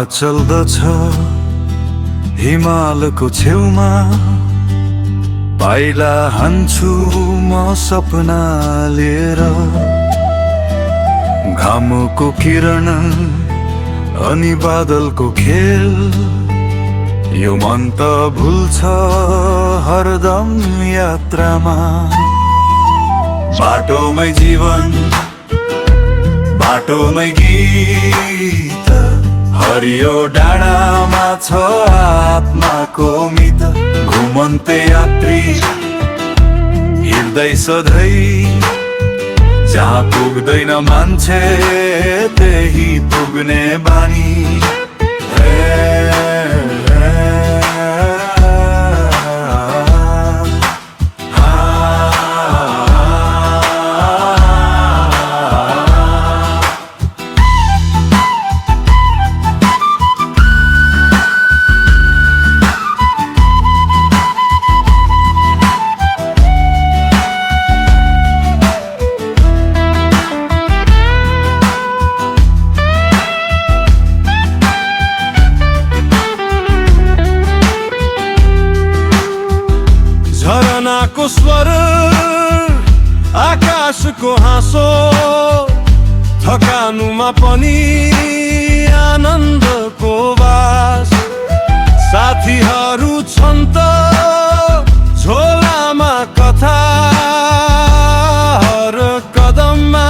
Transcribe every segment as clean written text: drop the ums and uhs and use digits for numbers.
चल्दछ हिमालको छेउमा, पाइला हान्छु म सपना लिएर। घामको किरण अनि बादलको खेल, यो मन त भुल्छ हरदम यात्रामा। बाटोमै जीवन, बाटोमै गीत, हरियो डाँडामा छ आत्माको मित। घुमन्ते यात्री हिँड्दै सधैँ, जहाँ पुग्दैन मान्छे त्यही पुग्ने बानी। झरनाको स्वर, आकाशको हाँसो, थकानुमा पनि आनन्दको बास। साथीहरू छन् त झोलामा कथा, हर कदममा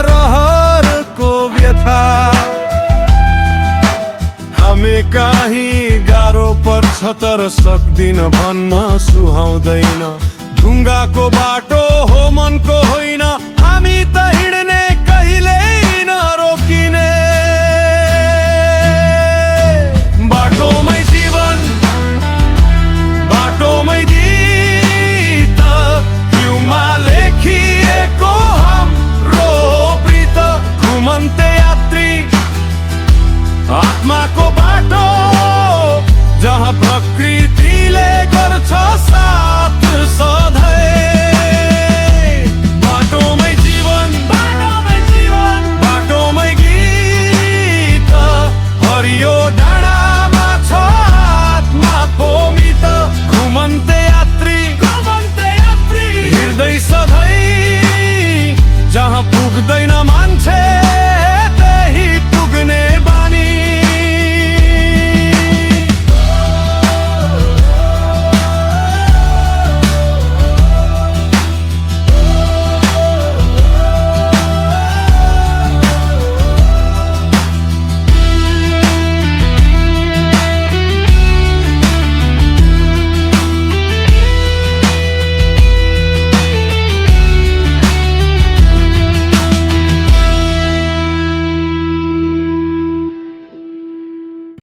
रहरको व्यथा। हामी कहीँ गाह्रो पर्छ तर सक्दिन भन्न सुहाउँदैन। ढुङ्गाको बाटो हो मनको होइन, हामी त